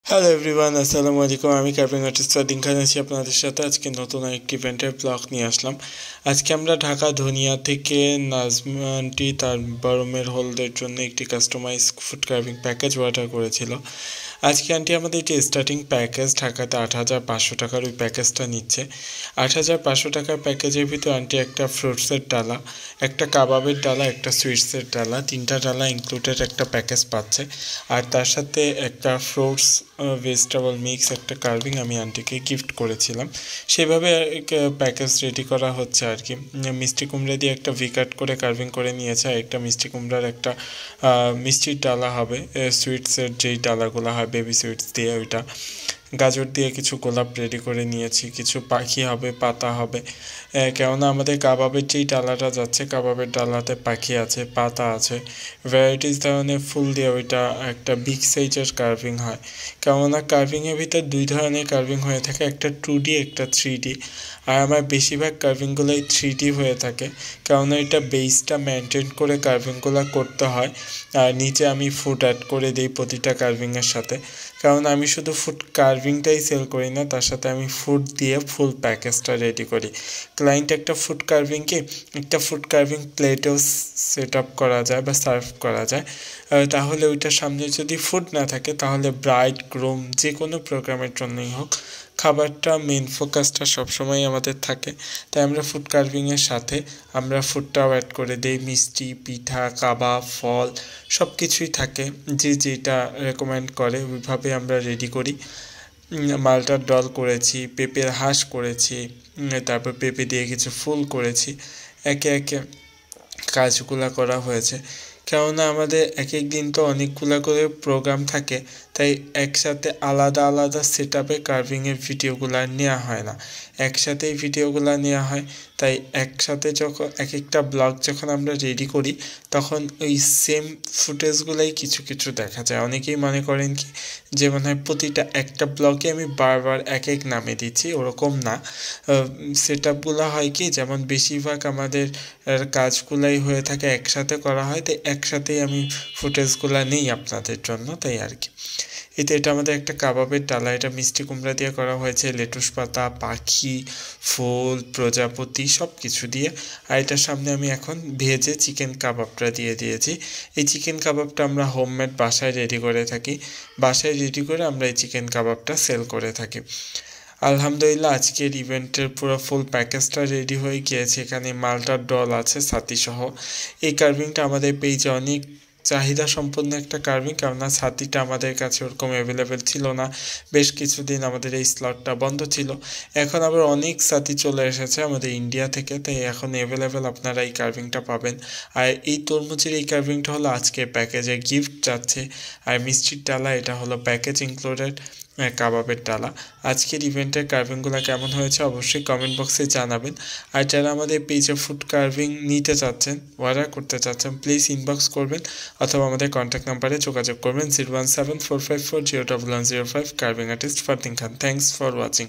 Hello everyone, আসসালামু আলাইকুম। আমি কার্ভিং আর্টিস্ট সাদিন খান আছি আপনাদের সাথে। আজকে নতুন একটি ইভেন্টের ব্লগ নিয়ে আসলাম। আজকে আমরা ঢাকা ধনিয়া থেকে নাজমানটি তার বরমের হোলদের জন্য একটি customise food carving package order করেছিল। আজকে আন্টি আমাদের যে স্টার্টিং প্যাকেজ ঢাকাতে ৮,৫০০ টাকার ওই প্যাকেজটা নিচ্ছে। ৮,৫০০ টাকার প্যাকেজের ভিতর আন্টি একটা ফ্রুটসের ডালা, একটা কাবাবের ডালা, একটা সুইটসের ডালা, ৩টা ডালা ইনক্লুডেড একটা প্যাকেজ পাচ্ছে। আর তার সাথে একটা ফ্রুটস ভেজিটেবল মিক্স একটা কার্ভিং আমি আন্টিকে গিফট করেছিলাম। সেভাবে প্যাকেজ রেডি করা হচ্ছে আর কি। মিষ্টি কুমড়া দিয়ে একটা ভি কাট করে কার্ভিং করে নিয়েছে, আর একটা মিষ্টি কুমড়ার একটা মিষ্টির ডালা হবে, সুইটসের যেই ডালাগুলো হয় বেবি সুইটস দিয়ে, ওইটা গাজর দিয়ে কিছু গোলাপ রেডি করে নিয়েছি, কিছু পাখি হবে, পাতা হবে। কেননা আমাদের কাবাবের যেই ডালাটা যাচ্ছে, কাবাবের ডালাতে পাখি আছে, পাতা আছে, ভ্যারাইটিস ধরনের ফুল দিয়ে ওইটা একটা বিগ সাইজের কার্ভিং হয়। কেননা কার্ভিংয়ের ভিতর দুই ধরনের কার্ভিং হয়ে থাকে, একটা 2D একটা 3D। আর আমার বেশিরভাগ কার্ভিংগুলোই 3D হয়ে থাকে, কেননা এটা বেসটা মেনটেন করে কার্ভিংগুলো করতে হয়। আর নিচে আমি ফুড অ্যাড করে দিই প্রতিটা কার্ভিংয়ের সাথে, কারণ আমি শুধু ফুড কার্ভিংটাই সেল করি না, তার সাথে আমি ফুড দিয়ে ফুল প্যাকেজটা রেডি করি। ক্লায়েন্ট একটা ফুড কার্ভিং প্লেটেও সেট আপ করা যায় বা সার্ভ করা যায়। তাহলে ওইটার সামনে যদি ফুড না থাকে, তাহলে ব্রাইড গ্রুম যে কোনো প্রোগ্রামের জন্যই হোক, খাবারটা মেন ফোকাসটা সবসময় আমাদের থাকে। তাই আমরা ফুড কার্ভিংয়ের সাথে আমরা ফুডটাও অ্যাড করে দিই, মিষ্টি, পিঠা, কাবাব, ফল সব কিছুই থাকে, যে যেটা রেকমেন্ড করে ওইভাবে আমরা রেডি করি। মালটার ডল করেছি, পেঁপের হাঁস করেছি, তারপর পেঁপে দিয়ে কিছু ফুল করেছি। একে একে কাজগুলো করা হয়েছে, কেননা আমাদের এক এক দিন তো অনেকগুলো করে প্রোগ্রাম থাকে, তাই একসাথে আলাদা আলাদা সেট আপে কার্ভিংয়ের ভিডিওগুলো নেওয়া হয় না, একসাথেই ভিডিওগুলো নেওয়া হয়। তাই একসাথে যখন এক একটা ব্লগ যখন আমরা রেডি করি, তখন ওই সেম ফুটেজগুলোই কিছু কিছু দেখা যায়। অনেকেই মনে করেন কি যে মনে হয় প্রতিটা একটা ব্লগে আমি বারবার এক এক নামে দিচ্ছি, ওরকম না। সেট আপগুলো হয় কি, যেমন বেশিরভাগ আমাদের কাজগুলাই হয়ে থাকে একসাথে করা হয়, তাই একসাথেই আমি ফুটেজগুলো নেই আপনাদের জন্য, তাই আর কি। এটা আমাদের একটা কাবাবের ডালা, এটা মিষ্টি কুমড়া দিয়ে করা হয়েছে, লেটুস পাতা, পাখি, ফুল, প্রজাপতি সব কিছু দিয়ে। আর এটার সামনে আমি এখন ভেজে চিকেন কাবাবটা দিয়ে দিয়েছি। এই চিকেন কাবাবটা আমরা হোমমেড বাসায় রেডি করে থাকি, বাসায় রেডি করে আমরা এই চিকেন কাবাবটা সেল করে থাকি। আলহামদুলিল্লাহ আজকের ইভেন্টের পুরো ফুল প্যাকেজটা রেডি হয়ে গিয়েছে। এখানে মালটার ডল আছে ছাতিসহ। এই কার্ভিংটা আমাদের পেজে অনেক চাহিদা সম্পন্ন একটা কার্ভিং, কেননা ছাতিটা আমাদের কাছে ওরকম অ্যাভেলেবেল ছিল না। বেশ কিছুদিন আমাদের এই স্লটটা বন্ধ ছিল, এখন আবার অনেক ছাতি চলে এসেছে আমাদের ইন্ডিয়া থেকে, তাই এখন অ্যাভেলেবেল আপনারা এই কার্ভিংটা পাবেন। আর এই তরমুজের এই কার্ভিংটা হলো আজকে প্যাকেজে গিফট যাচ্ছে। আর মিষ্টির ডালা এটা হলো প্যাকেজ ইনক্লুডেড, কাবাবের ডালা। আজকের ইভেন্টের কার্ভিংগুলো কেমন হয়েছে অবশ্যই কমেন্ট বক্সে জানাবেন। আর যারা আমাদের পেজে ফুড কার্ভিং নিতে চাচ্ছেন, অর্ডার করতে চাচ্ছেন, প্লিজ ইনবক্স করবেন অথবা আমাদের কন্ট্যাক্ট নাম্বারে যোগাযোগ করবেন 01745401105। Carving artist Fardin Khan. Thanks for watching.